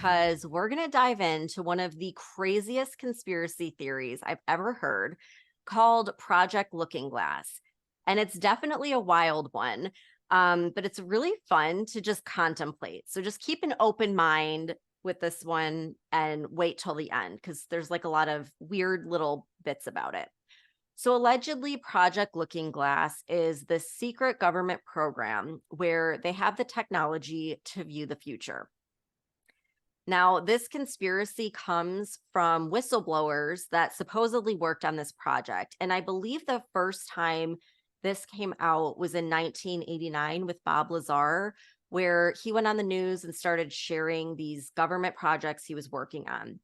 because we're going to dive into one of the craziest conspiracy theories I've ever heard called Project Looking Glass. And it's definitely a wild one, but it's really fun to just contemplate. So just keep an open mind with this one and wait till the end because there's like a lot of weird little bits about it. So, allegedly, Project Looking Glass is the secret government program where they have the technology to view the future. Now, this conspiracy comes from whistleblowers that supposedly worked on this project. And I believe the first time this came out was in 1989 with Bob Lazar, where he went on the news and started sharing these government projects he was working on.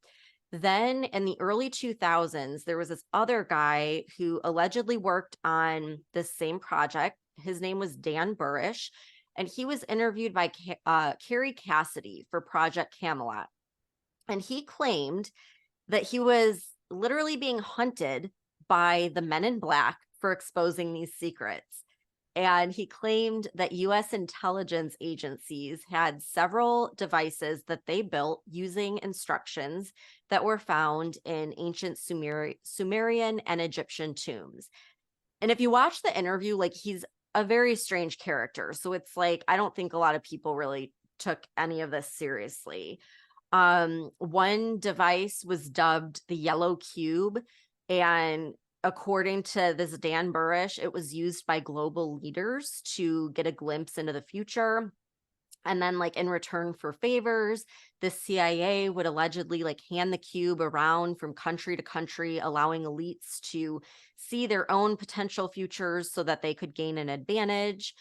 Then in the early 2000s, there was this other guy who allegedly worked on this same project. His name was Dan Burrish, and he was interviewed by Carrie Cassidy for Project Camelot. And he claimed that he was literally being hunted by the men in black for exposing these secrets. And he claimed that US intelligence agencies had several devices that they built using instructions that were found in ancient Sumerian and Egyptian tombs. And if you watch the interview, like he's a very strange character. So it's like, I don't think a lot of people really took any of this seriously. One device was dubbed the yellow cube, and according to this Dan Burrish, it was used by global leaders to get a glimpse into the future. And then, like, in return for favors, the CIA would allegedly like hand the cube around from country to country, allowing elites to see their own potential futures so that they could gain an advantage.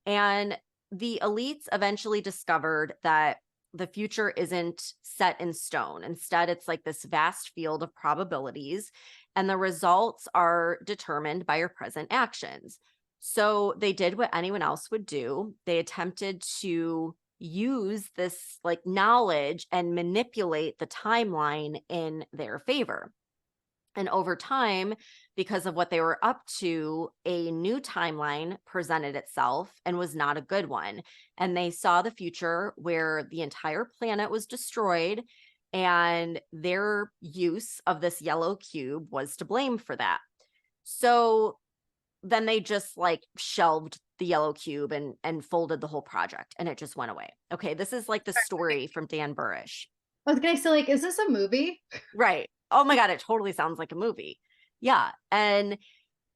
And the elites eventually discovered that the future isn't set in stone. Instead, it's like this vast field of probabilities, and the results are determined by your present actions. So they did what anyone else would do. They attempted to use this like knowledge and manipulate the timeline in their favor. And over time, because of what they were up to, a new timeline presented itself and was not a good one. And they saw the future where the entire planet was destroyed, and their use of this yellow cube was to blame for that. So then they just like shelved the yellow cube and folded the whole project, and it just went away. Okay, this is like the story from Dan Burrish. I was gonna say, like, is this a movie? Right. Oh my God, it totally sounds like a movie. Yeah. And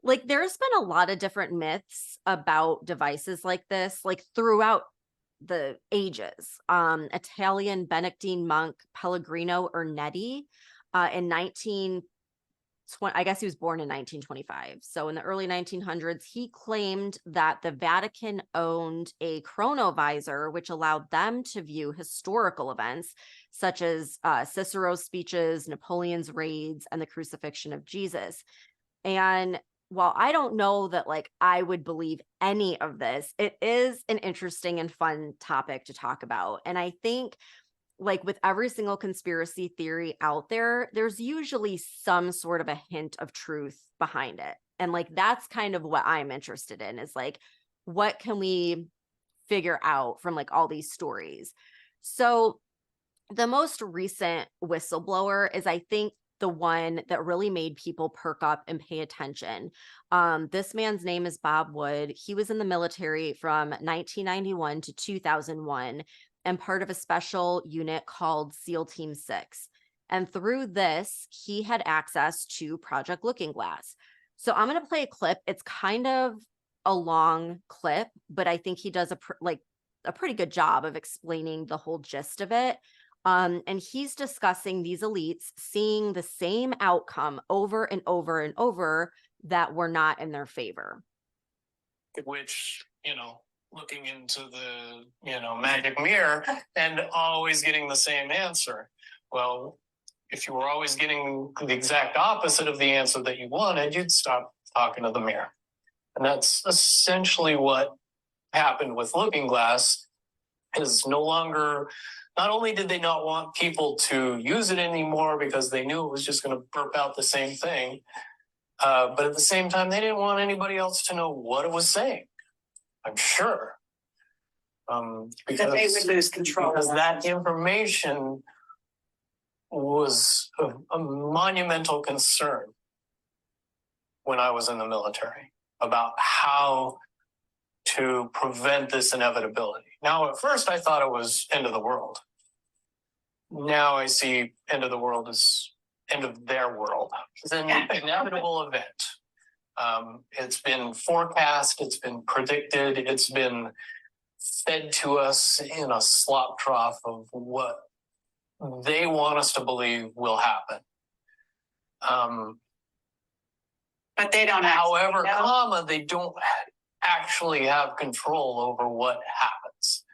like there's been a lot of different myths about devices like this, like throughout the ages. Italian Benedictine monk Pellegrino Ernetti in 1920, I guess he was born in 1925. So in the early 1900s, he claimed that the Vatican owned a chronovisor, which allowed them to view historical events such as Cicero's speeches, Napoleon's raids, and the crucifixion of Jesus. And while I don't know that like I would believe any of this, it is an interesting and fun topic to talk about. And I think like with every single conspiracy theory out there, there's usually some sort of a hint of truth behind it. And like that's kind of what I'm interested in is like, what can we figure out from like all these stories? So the most recent whistleblower is, I think, the one that really made people perk up and pay attention. This man's name is Bob Wood. He was in the military from 1991 to 2001 and part of a special unit called SEAL Team 6. And through this, he had access to Project Looking Glass. So I'm going to play a clip. It's kind of a long clip, but I think he does a pretty good job of explaining the whole gist of it. And he's discussing these elites seeing the same outcome over and over and over that were not in their favor. Which, looking into the, magic mirror and always getting the same answer. Well, if you were always getting the exact opposite of the answer that you wanted, you'd stop talking to the mirror. And that's essentially what happened with Looking Glass. Is no longer, not only did they not want people to use it anymore because they knew it was just going to burp out the same thing, but at the same time, they didn't want anybody else to know what it was saying, I'm sure. Because That they would lose control. because that information was a monumental concern when I was in the military about how to prevent this inevitability. Now, at first, I thought it was end of the world. Now I see end of the world as end of their world. It's an inevitable event. It's been forecast, it's been predicted, it's been fed to us in a slop trough of what they want us to believe will happen. But they don't. However, know. they don't actually have control over what happens.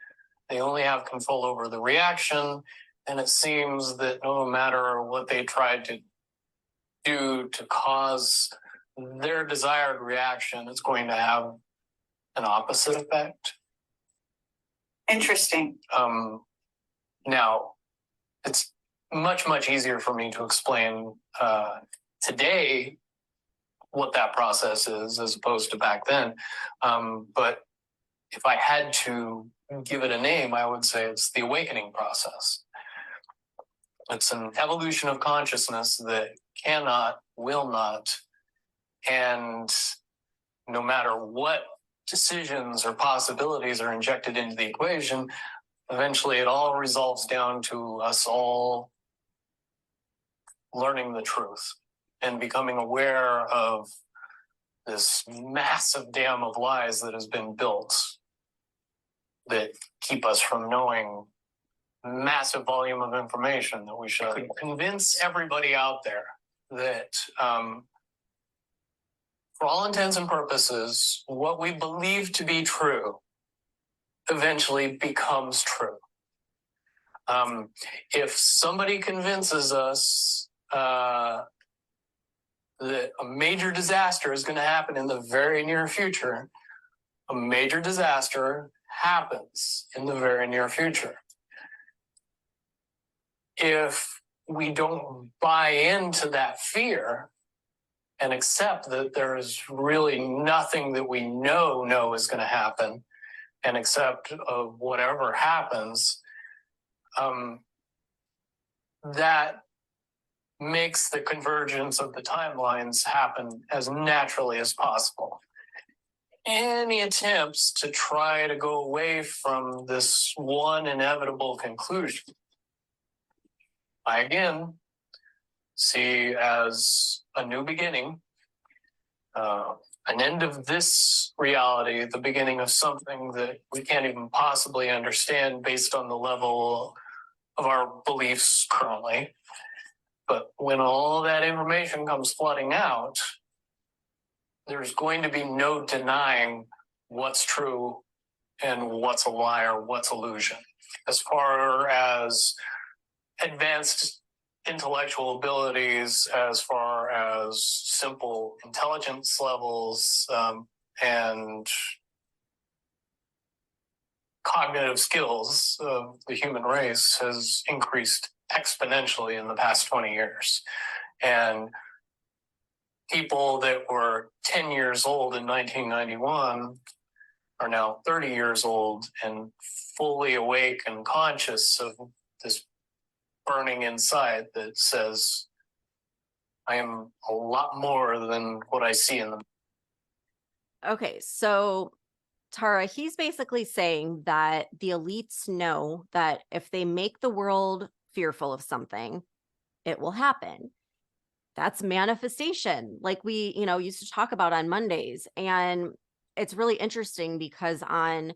They only have control over the reaction, and it seems that no matter what they tried to do to cause their desired reaction, it's going to have an opposite effect. Interesting. Now, it's much easier for me to explain today what that process is as opposed to back then. But if I had to give it a name, I would say it's the awakening process. It's an evolution of consciousness that cannot, will not, and no matter what decisions or possibilities are injected into the equation, eventually it all resolves down to us all learning the truth and becoming aware of this massive dam of lies that has been built that keep us from knowing massive volume of information that we should convince everybody out there that for all intents and purposes, what we believe to be true eventually becomes true. If somebody convinces us that a major disaster is going to happen in the very near future, a major disaster happens in the very near future. If we don't buy into that fear and accept that there is really nothing that we know is going to happen, and accept of whatever happens, that makes the convergence of the timelines happen as naturally as possible. Any attempts to try to go away from this one inevitable conclusion, I again see as a new beginning, an end of this reality, the beginning of something that we can't even possibly understand based on the level of our beliefs currently. But when all that information comes flooding out, there's going to be no denying what's true and what's a lie or what's illusion. As far as advanced intellectual abilities, as far as simple intelligence levels, and cognitive skills of the human race has increased exponentially in the past 20 years. And people that were 10 years old in 1991 are now 30 years old and fully awake and conscious of this burning inside that says, I am a lot more than what I see in them. Okay, so Tara, he's basically saying that the elites know that if they make the world fearful of something, it will happen. That's manifestation, like we, used to talk about on Mondays. And it's really interesting because on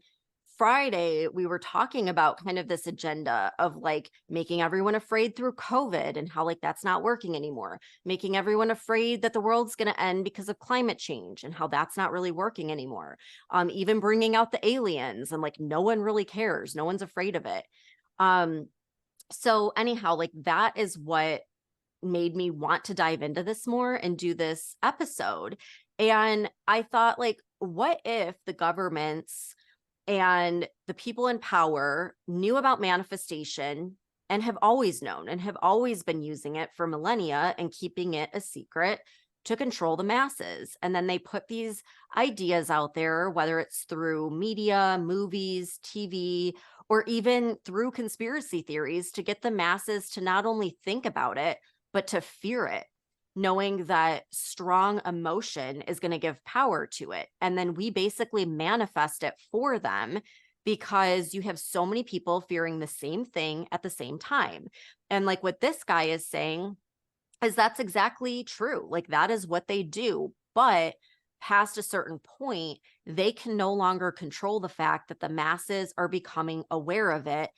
Friday, we were talking about kind of this agenda of like making everyone afraid through COVID and how like that's not working anymore, making everyone afraid that the world's going to end because of climate change and how that's not really working anymore. Even bringing out the aliens and like no one really cares. No one's afraid of it. So anyhow, like that is what made me want to dive into this more and do this episode. And I thought, like, what if the governments and the people in power knew about manifestation and have always known and have always been using it for millennia and keeping it a secret to control the masses. And then they put these ideas out there, whether it's through media, movies, TV, or even through conspiracy theories, to get the masses to not only think about it, but to fear it, knowing that strong emotion is going to give power to it. And then we basically manifest it for them because you have so many people fearing the same thing at the same time. And like what this guy is saying is that's exactly true. Like that is what they do. But past a certain point, they can no longer control the fact that the masses are becoming aware of it.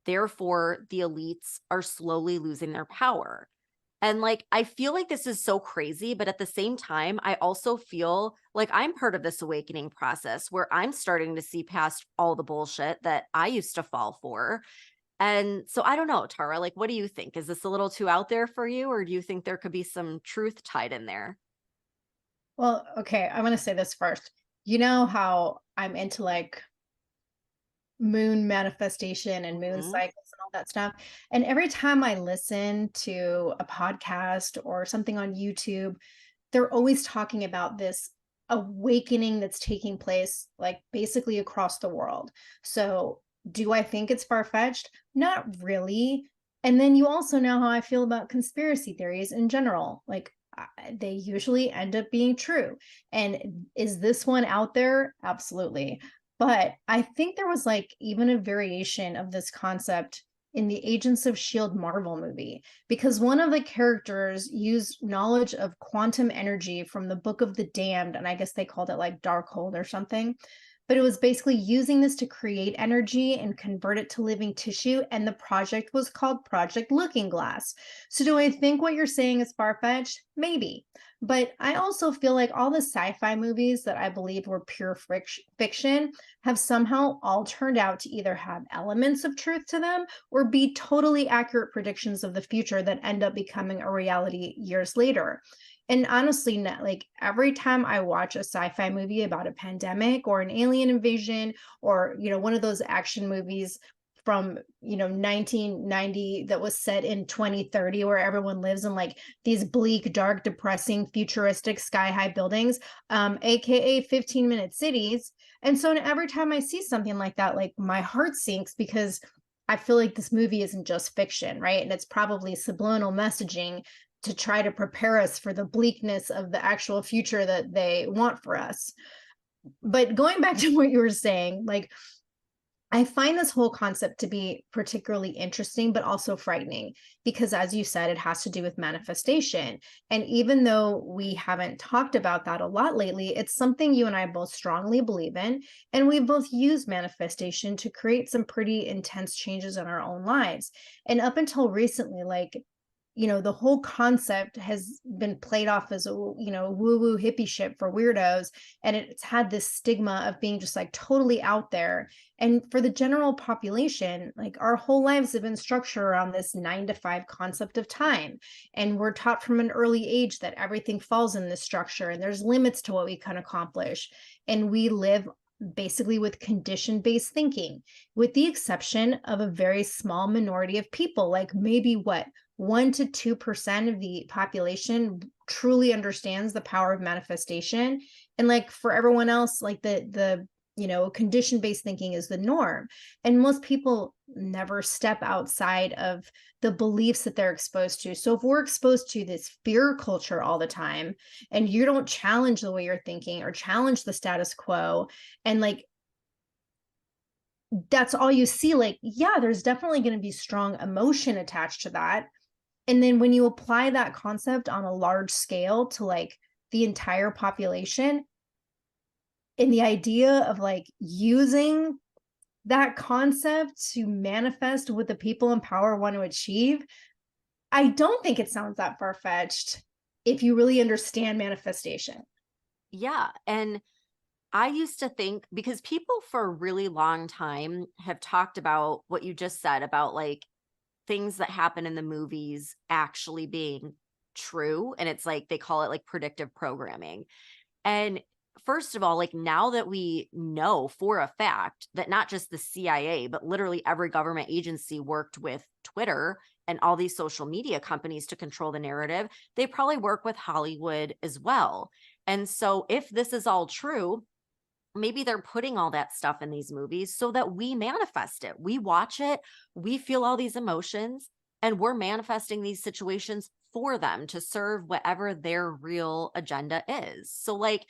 Therefore, the elites are slowly losing their power. And like, I feel like this is so crazy, but at the same time, I also feel like I'm part of this awakening process where I'm starting to see past all the bullshit that I used to fall for. And so I don't know, Tara, like, what do you think? Is this a little too out there for you, or do you think there could be some truth tied in there? Well, okay, I'm gonna say this first. You know how I'm into like moon manifestation and moon Mhm. cycles and all that stuff. And every time I listen to a podcast or something on YouTube, they're always talking about this awakening that's taking place, like basically across the world. So, do I think it's far fetched? Not really. And then you also know how I feel about conspiracy theories in general. Like, they usually end up being true. And is this one out there? Absolutely. But I think there was like even a variation of this concept in the Agents of S.H.I.E.L.D. Marvel movie, because one of the characters used knowledge of quantum energy from the Book of the Damned, and I guess they called it like Darkhold or something. But it was basically using this to create energy and convert it to living tissue, and the project was called Project Looking Glass. So, do I think what you're saying is far fetched? Maybe. But I also feel like all the sci fi movies that I believe were pure fiction have somehow all turned out to either have elements of truth to them or be totally accurate predictions of the future that end up becoming a reality years later. And honestly, like every time I watch a sci-fi movie about a pandemic or an alien invasion, or one of those action movies from 1990 that was set in 2030 where everyone lives in like these bleak, dark, depressing, futuristic sky-high buildings, aka 15-minute cities. And so every time I see something like that, like my heart sinks, because I feel like this movie isn't just fiction, right? And it's probably subliminal messaging to try to prepare us for the bleakness of the actual future that they want for us. But going back to what you were saying, like, I find this whole concept to be particularly interesting, but also frightening, because as you said, it has to do with manifestation. And even though we haven't talked about that a lot lately, it's something you and I both strongly believe in. And we both use manifestation to create some pretty intense changes in our own lives. And up until recently, like, the whole concept has been played off as a, woo-woo hippie shit for weirdos. And it's had this stigma of being just like totally out there. And for the general population, like our whole lives have been structured around this 9 to 5 concept of time. And we're taught from an early age that everything falls in this structure and there's limits to what we can accomplish. And we live basically with condition-based thinking, with the exception of a very small minority of people, like maybe 1 to 2% of the population truly understands the power of manifestation. And like for everyone else, like the condition-based thinking is the norm. And most people never step outside of the beliefs that they're exposed to. So if we're exposed to this fear culture all the time, and you don't challenge the way you're thinking or challenge the status quo, and like that's all you see, like, yeah, there's definitely going to be strong emotion attached to that. And then when you apply that concept on a large scale to like the entire population, and the idea of like using that concept to manifest what the people in power want to achieve, I don't think it sounds that far-fetched if you really understand manifestation. Yeah. And I used to think, because people for a really long time have talked about what you just said about like things that happen in the movies actually being true. And it's like they call it like predictive programming. And first of all, like now that we know for a fact that not just the CIA, but literally every government agency worked with Twitter and all these social media companies to control the narrative, they probably work with Hollywood as well. And so if this is all true, maybe they're putting all that stuff in these movies so that we manifest it. We watch it, we feel all these emotions, and we're manifesting these situations for them to serve whatever their real agenda is. So, like,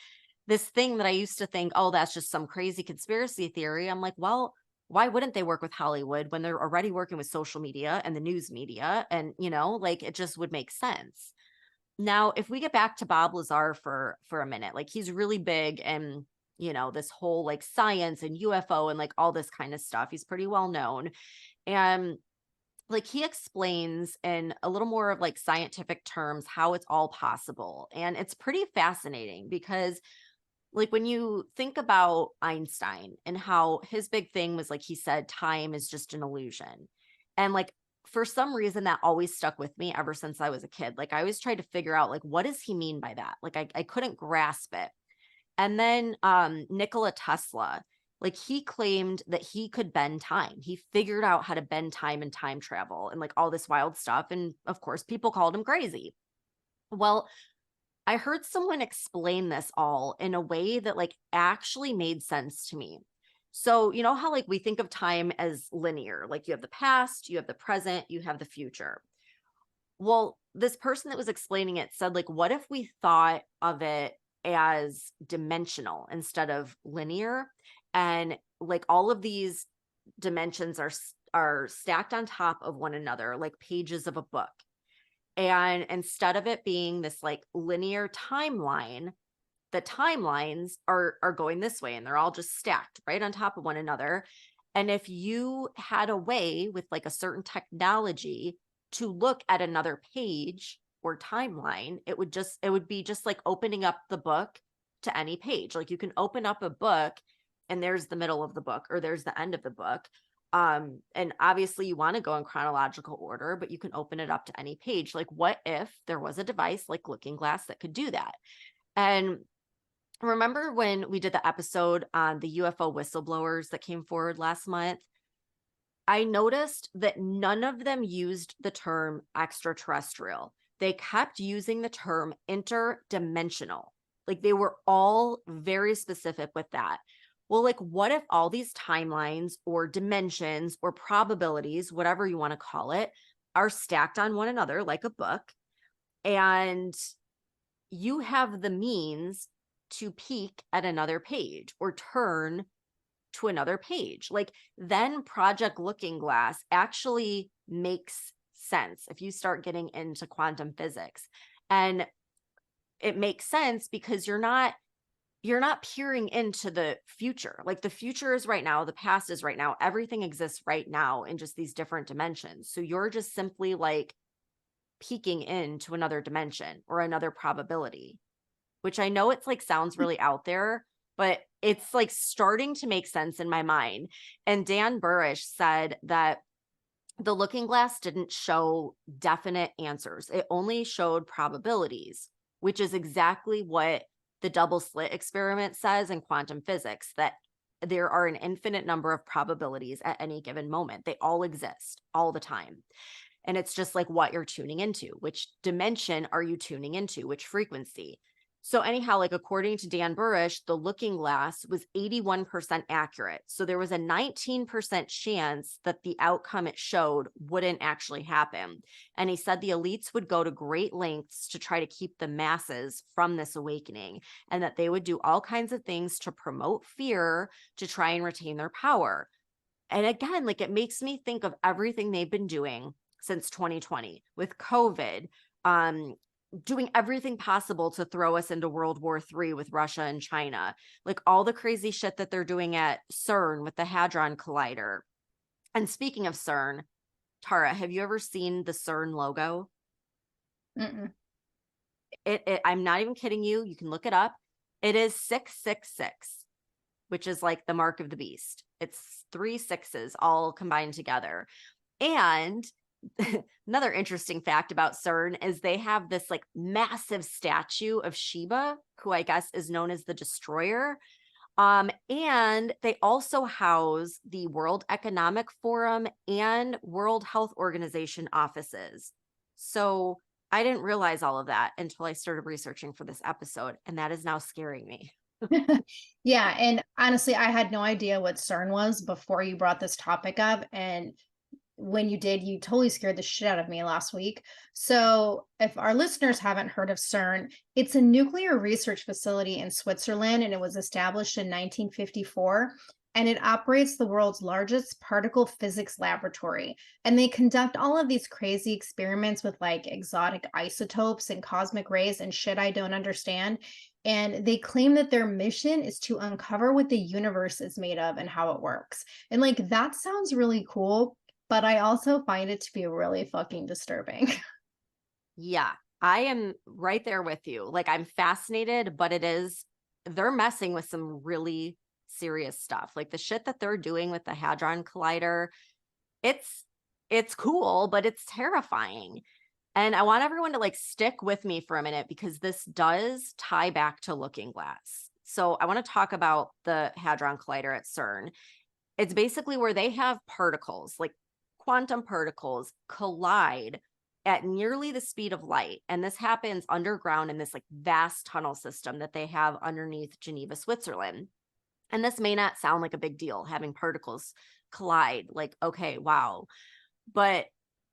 this thing that I used to think, oh, that's just some crazy conspiracy theory. I'm like, well, why wouldn't they work with Hollywood when they're already working with social media and the news media? And, like, it just would make sense. Now, if we get back to Bob Lazar for a minute, like, he's really big and this whole like science and UFO and like all this kind of stuff. He's pretty well known. And like he explains in a little more of like scientific terms how it's all possible. And it's pretty fascinating because like when you think about Einstein and how his big thing was like he said time is just an illusion. And like for some reason that always stuck with me ever since I was a kid. Like I always tried to figure out like what does he mean by that? Like I couldn't grasp it. And then Nikola Tesla, like he claimed that he could bend time. He figured out how to bend time and time travel and like all this wild stuff. And of course, people called him crazy. Well, I heard someone explain this all in a way that like actually made sense to me. So, you know how like we think of time as linear, like you have the past, you have the present, you have the future. Well, this person that was explaining it said, like, what if we thought of it as dimensional instead of linear? And like all of these dimensions are stacked on top of one another, like pages of a book. And instead of it being this like linear timeline, the timelines are going this way and they're all just stacked right on top of one another. And if you had a way with like a certain technology to look at another page or timeline, it would be just like opening up the book to any page. Like you can open up a book and there's the middle of the book or there's the end of the book. And obviously you want to go in chronological order, but you can open it up to any page. Like what if there was a device like Looking Glass that could do that? And remember when we did the episode on the UFO whistleblowers that came forward last month? I noticed that none of them used the term extraterrestrial. They kept using the term interdimensional. Like they were all very specific with that. Well, like what if all these timelines or dimensions or probabilities, whatever you want to call it, are stacked on one another like a book, and you have the means to peek at another page or turn to another page? Like then Project Looking Glass actually makes sense if you start getting into quantum physics. And it makes sense because you're not peering into the future. Like the future is right now, the past is right now, everything exists right now in just these different dimensions. So you're just simply like peeking into another dimension or another probability, which I know it's like sounds really out there, but it's like starting to make sense in my mind. And Dan Burrish said that the Looking Glass didn't show definite answers. It only showed probabilities, which is exactly what the double slit experiment says in quantum physics, that there are an infinite number of probabilities at any given moment. They all exist all the time. And it's just like what you're tuning into. Which dimension are you tuning into? Which frequency? So anyhow, like according to Dan Burrish, the Looking Glass was 81% accurate. So there was a 19% chance that the outcome it showed wouldn't actually happen. And he said the elites would go to great lengths to try to keep the masses from this awakening, and that they would do all kinds of things to promote fear to try and retain their power. And again, like it makes me think of everything they've been doing since 2020 with COVID, doing everything possible to throw us into World War III with Russia and China, like all the crazy shit that they're doing at CERN with the Hadron Collider. And speaking of CERN, Tara, have you ever seen the CERN logo? Mm-mm. I'm not even kidding you. You can look it up. It is 666, which is like the mark of the beast. It's 3 6s all combined together. And another interesting fact about CERN is they have this like massive statue of Shiva, who I guess is known as the destroyer. And they also house the World Economic Forum and World Health Organization offices. So I didn't realize all of that until I started researching for this episode, and that is now scaring me. Yeah, and honestly, I had no idea what CERN was before you brought this topic up, and when you did, you totally scared the shit out of me last week. So, if our listeners haven't heard of CERN, it's a nuclear research facility in Switzerland, and it was established in 1954. And it operates the world's largest particle physics laboratory. And they conduct all of these crazy experiments with like exotic isotopes and cosmic rays and shit I don't understand. And they claim that their mission is to uncover what the universe is made of and how it works. And like that sounds really cool, but I also find it to be really fucking disturbing. Yeah, I am right there with you. Like, I'm fascinated, but they're messing with some really serious stuff. Like the shit that they're doing with the Hadron Collider, it's cool, but it's terrifying. And I want everyone to like stick with me for a minute because this does tie back to Looking Glass. So I want to talk about the Hadron Collider at CERN. It's basically where they have particles, like quantum particles, collide at nearly the speed of light. And this happens underground in this like vast tunnel system that they have underneath Geneva, Switzerland. And this may not sound like a big deal, having particles collide, like, okay, wow. But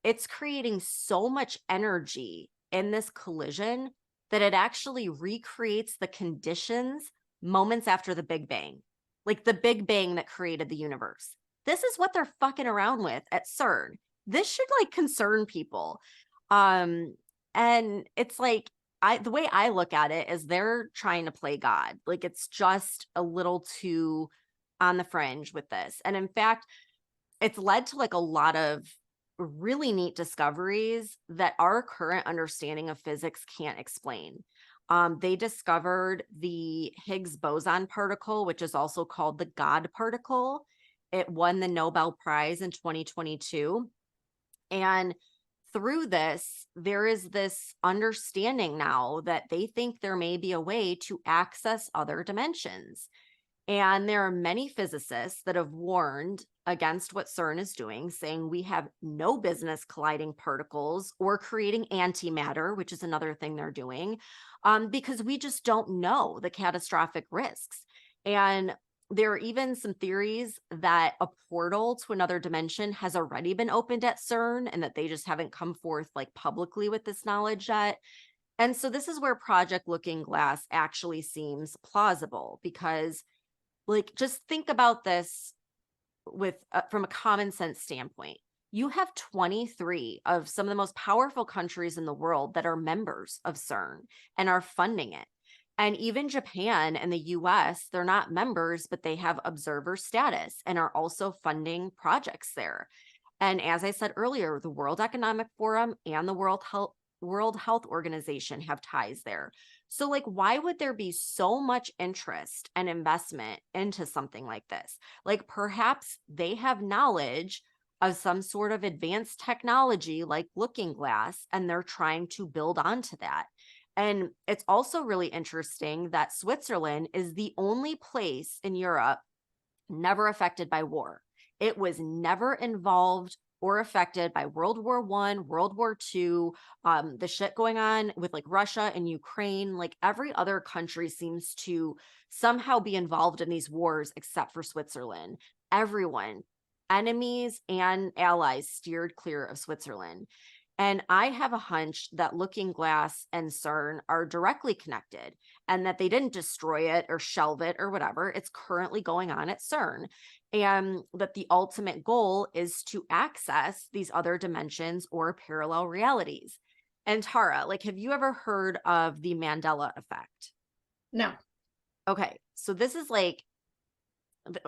it's creating so much energy in this collision that it actually recreates the conditions moments after the Big Bang, like the Big Bang that created the universe. This is what they're fucking around with at CERN. This should like concern people. And it's like, the way I look at it is they're trying to play God. Like it's just a little too on the fringe with this. And in fact, it's led to like a lot of really neat discoveries that our current understanding of physics can't explain. They discovered the Higgs boson particle, which is also called the God particle. It won the Nobel Prize in 2022. And through this, there is this understanding now that they think there may be a way to access other dimensions. And there are many physicists that have warned against what CERN is doing, saying we have no business colliding particles or creating antimatter, which is another thing they're doing, because we just don't know the catastrophic risks. And there are even some theories that a portal to another dimension has already been opened at CERN and that they just haven't come forth like publicly with this knowledge yet. And so this is where Project Looking Glass actually seems plausible because like just think about this with from a common sense standpoint. You have 23 of some of the most powerful countries in the world that are members of CERN and are funding it. And even Japan and the US, they're not members, but they have observer status and are also funding projects there. And as I said earlier, the World Economic Forum and the World Health Organization have ties there. So like, why would there be so much interest and investment into something like this? Like perhaps they have knowledge of some sort of advanced technology like Looking Glass, and they're trying to build onto that. And it's also really interesting that Switzerland is the only place in Europe never affected by war. It was never involved or affected by World War I, World War II, the shit going on with like Russia and Ukraine. Like every other country seems to somehow be involved in these wars except for Switzerland. Everyone, enemies and allies, steered clear of Switzerland. And I have a hunch that Looking Glass and CERN are directly connected and that they didn't destroy it or shelve it or whatever. It's currently going on at CERN. And that the ultimate goal is to access these other dimensions or parallel realities. And Tara, like, have you ever heard of the Mandela effect? No. Okay. So this is like,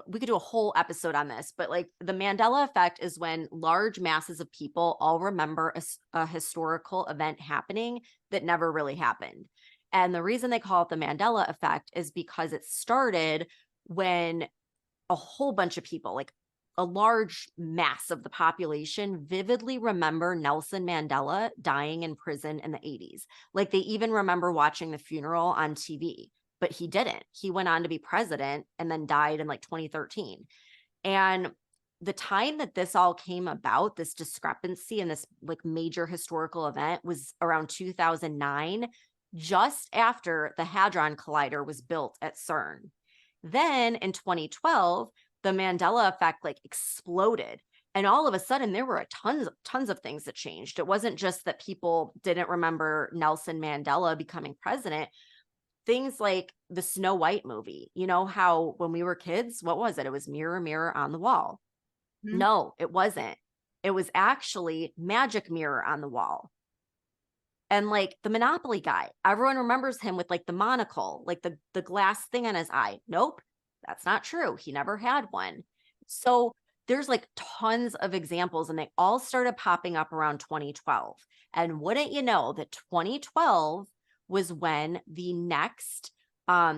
we could do a whole episode on this, but like the Mandela effect is when large masses of people all remember a historical event happening that never really happened. And the reason they call it the Mandela effect is because it started when a whole bunch of people, like a large mass of the population, vividly remember Nelson Mandela dying in prison in the 80s. Like they even remember watching the funeral on TV, but he didn't. He went on to be president and then died in like 2013. And the time that this all came about, this discrepancy and this like major historical event, was around 2009, just after the Hadron Collider was built at CERN. Then in 2012, the Mandela effect like exploded. And all of a sudden, there were tons of things that changed. It wasn't just that people didn't remember Nelson Mandela becoming president. Things like the Snow White movie, you know, how when we were kids, what was it? It was Mirror, Mirror on the Wall. Mhm. No, it wasn't. It was actually Magic Mirror on the Wall. And like the Monopoly guy, everyone remembers him with like the monocle, like the glass thing on his eye. Nope, that's not true. He never had one. So there's like tons of examples, and they all started popping up around 2012. And wouldn't you know that 2012 was when the next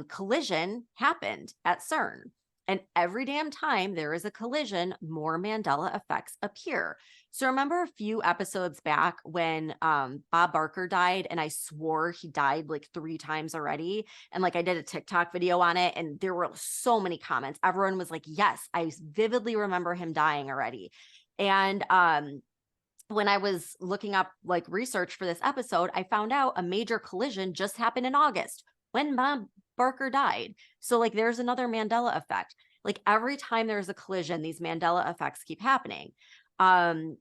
collision happened at CERN. And every damn time there is a collision, more Mandela effects appear. So remember a few episodes back when Bob Barker died, and I swore he died like 3 times already. And like I did a TikTok video on it, and there were so many comments. Everyone was like, yes, I vividly remember him dying already. And when I was looking up like research for this episode, I found out a major collision just happened in August when Bob Barker died. So like there's another Mandela effect. Like every time there's a collision, these Mandela effects keep happening. And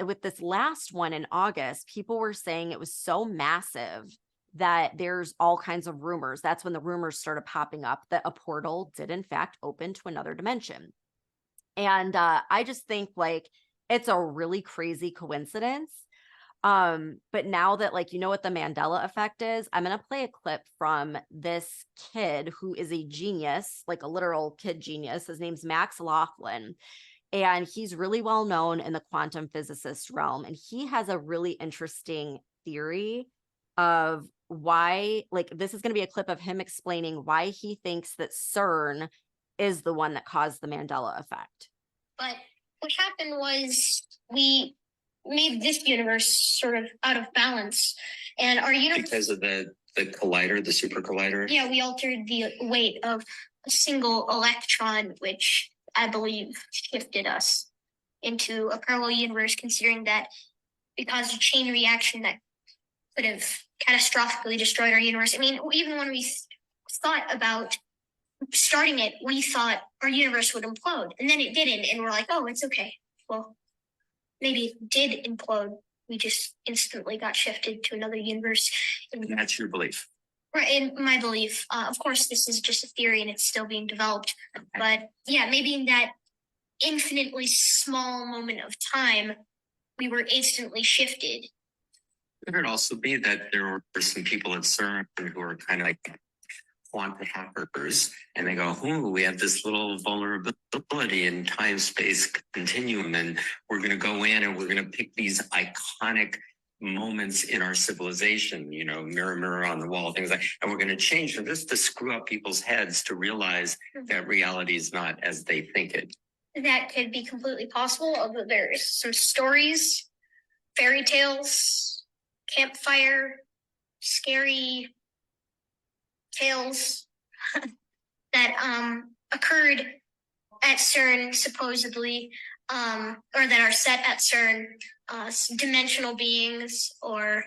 with this last one in August, people were saying it was so massive that there's all kinds of rumors. That's when the rumors started popping up that a portal did in fact open to another dimension. And I just think like it's a really crazy coincidence. But now that like you know what the Mandela effect is, I'm gonna play a clip from this kid who is a genius, like a literal kid genius. His name's Max Laughlin, and he's really well known in the quantum physicist realm. And he has a really interesting theory of why, like, this is going to be a clip of him explaining why he thinks that CERN is the one that caused the Mandela effect. But what happened was we made this universe sort of out of balance, and our universe, because of the collider, the super collider. Yeah, we altered the weight of a single electron, which I believe shifted us into a parallel universe, considering that it caused a chain reaction that could have catastrophically destroyed our universe. I mean, even when we thought about starting it, we thought our universe would implode, and then it didn't, and we're like, oh, it's okay. Well, maybe it did implode. We just instantly got shifted to another universe. And that's your belief. Right, in my belief. Of course, this is just a theory and it's still being developed. Okay. But yeah, maybe in that infinitely small moment of time, we were instantly shifted. Could it also be that there were some people at CERN who are kind of like quantum hackers, and they go, "Ooh, we have this little vulnerability in time-space continuum, and we're going to go in and we're going to pick these iconic moments in our civilization, you know, mirror, mirror on the wall, things like, and we're going to change them just to screw up people's heads to realize that reality is not as they think it." That could be completely possible, although there's some stories, fairy tales, campfire, scary tales that occurred at CERN supposedly, or that are set at CERN, dimensional beings or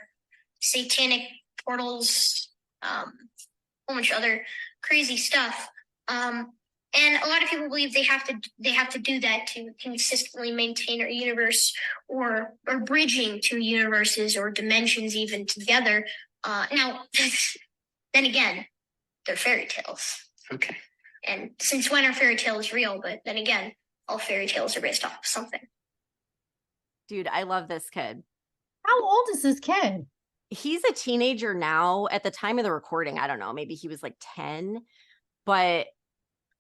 satanic portals, a whole bunch of other crazy stuff. And a lot of people believe they have to do that to consistently maintain our universe, or bridging two universes or dimensions even together. Now, then again, they're fairy tales. Okay. And since when are fairy tales real? But then again, all fairy tales are based off of something. Dude, I love this kid. How old is this kid? He's a teenager now. At the time of the recording, I don't know, maybe he was like 10, but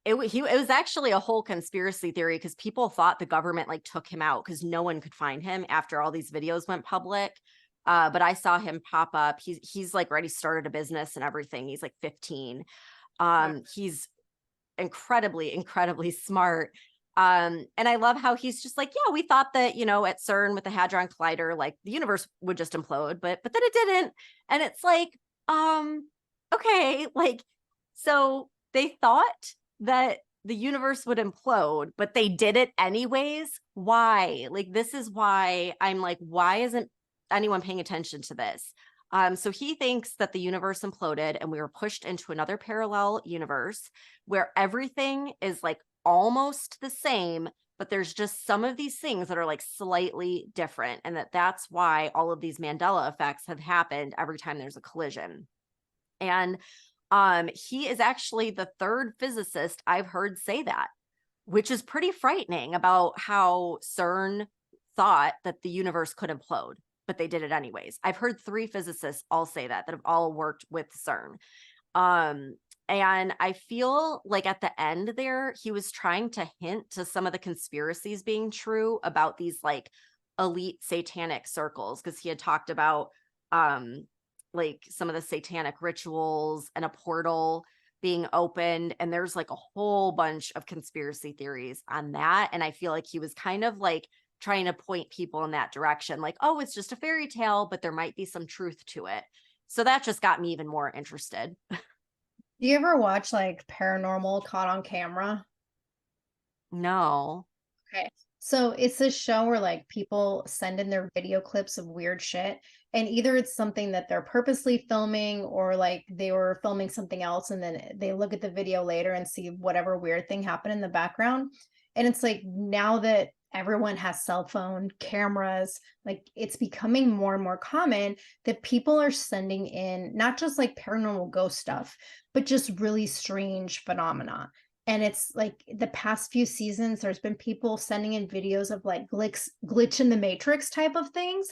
it was actually a whole conspiracy theory because people thought the government like took him out because no one could find him after all these videos went public. But I saw him pop up. He's like already started a business and everything. He's like 15. He's incredibly smart. And I love how he's just like, yeah, we thought that, you know, at CERN with the Hadron Collider, like the universe would just implode, but then it didn't. And it's like, okay, like So they thought that the universe would implode, but they did it anyways. Why? Like, this is why I'm like, why isn't anyone paying attention to this? So he thinks that the universe imploded and we were pushed into another parallel universe where everything is like almost the same, but there's just some of these things that are like slightly different, and that's why all of these Mandela effects have happened every time there's a collision. And he is actually the third physicist I've heard say that, which is pretty frightening about how CERN thought that the universe could implode, but they did it anyways. I've heard 3 physicists all say that have all worked with CERN. And I feel like at the end there, he was trying to hint to some of the conspiracies being true about these like elite satanic circles, because he had talked about like some of the satanic rituals and a portal being opened. And there's like a whole bunch of conspiracy theories on that. And I feel like he was kind of like trying to point people in that direction, like, oh, it's just a fairy tale, but there might be some truth to it. So that just got me even more interested. Do you ever watch like Paranormal Caught on Camera? No. Okay. So it's this show where like people send in their video clips of weird shit, and either it's something that they're purposely filming or like they were filming something else and then they look at the video later and see whatever weird thing happened in the background. And it's like now that everyone has cell phone cameras, like it's becoming more and more common that people are sending in not just like paranormal ghost stuff, but just really strange phenomena. And it's like the past few seasons, there's been people sending in videos of like glitch in the matrix type of things.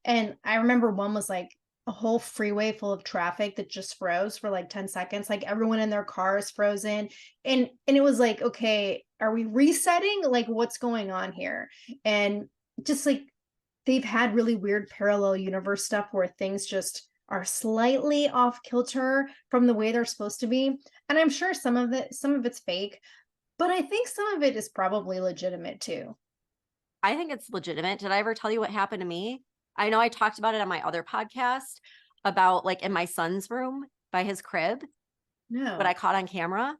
And I remember one was like a whole freeway full of traffic that just froze for like 10 seconds. Like everyone in their car is frozen. And it was like, okay, are we resetting? Like what's going on here? And just like they've had really weird parallel universe stuff where things just are slightly off kilter from the way they're supposed to be. And I'm sure some of it's fake, but I think some of it is probably legitimate too. I think it's legitimate. Did I ever tell you what happened to me? I know I talked about it on my other podcast about like in my son's room by his crib, what I No. caught on camera.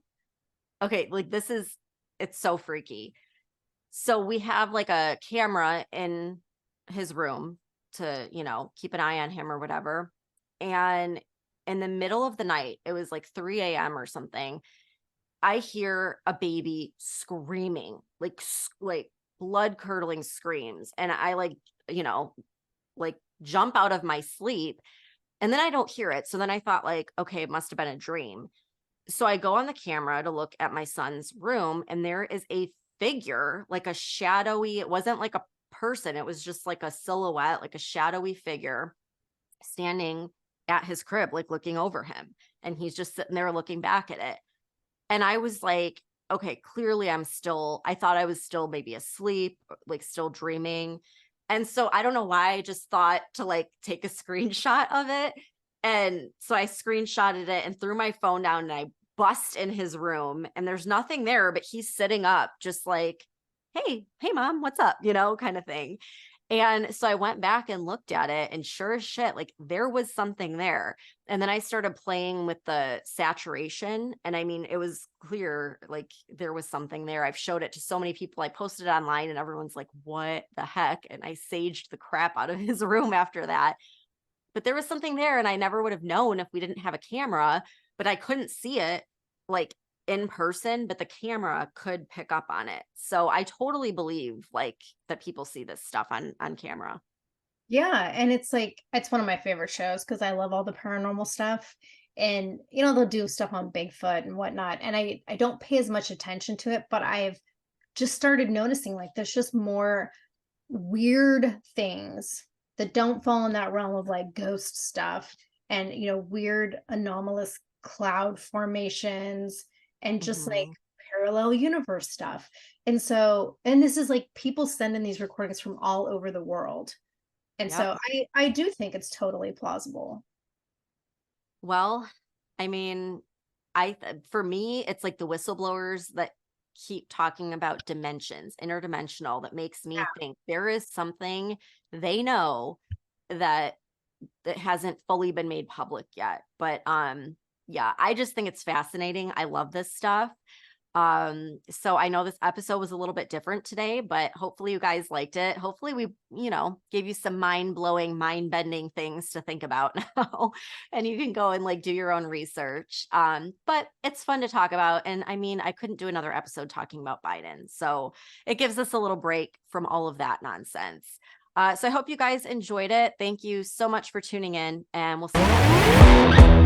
Okay, like it's so freaky. So we have like a camera in his room to, keep an eye on him or whatever. And in the middle of the night, it was like 3 a.m. or something, I hear a baby screaming, like blood curdling screams. And I you know, like jump out of my sleep, and then I don't hear it. So then I thought like, okay, it must have been a dream. So I go on the camera to look at my son's room, and there is a figure, like a shadowy, it wasn't like a person, it was just like a silhouette, like a shadowy figure standing at his crib, like looking over him. And he's just sitting there looking back at it. And I was like, okay, clearly I thought I was still maybe asleep, like still dreaming. And so I don't know why I just thought to like take a screenshot of it. And so I screenshotted it and threw my phone down, and I bust in his room, and there's nothing there, but he's sitting up just like, hey, mom, what's up? Kind of thing. And so I went back and looked at it, and sure as shit, like there was something there. And then I started playing with the saturation. And I mean, it was clear, like there was something there. I've showed it to so many people. I posted it online, and everyone's like, what the heck? And I saged the crap out of his room after that. But there was something there, and I never would have known if we didn't have a camera, but I couldn't see it like in person, but the camera could pick up on it. So I totally believe like that people see this stuff on camera. Yeah, and it's like it's one of my favorite shows because I love all the paranormal stuff. And they'll do stuff on Bigfoot and whatnot. And I don't pay as much attention to it, but I've just started noticing like there's just more weird things that don't fall in that realm of like ghost stuff and weird anomalous cloud formations and just like Mhm. parallel universe stuff. And this is like people send in these recordings from all over the world. And Yep. so I do think it's totally plausible. Well, I mean, for me, it's like the whistleblowers that keep talking about dimensions, interdimensional, that makes me think there is something they know that hasn't fully been made public yet. But yeah, I just think it's fascinating. I love this stuff. So I know this episode was a little bit different today, but hopefully you guys liked it. Hopefully we, gave you some mind-blowing, mind-bending things to think about now. And you can go and like do your own research. But it's fun to talk about. And I mean, I couldn't do another episode talking about Biden. So it gives us a little break from all of that nonsense. So I hope you guys enjoyed it. Thank you so much for tuning in, and we'll see you next time.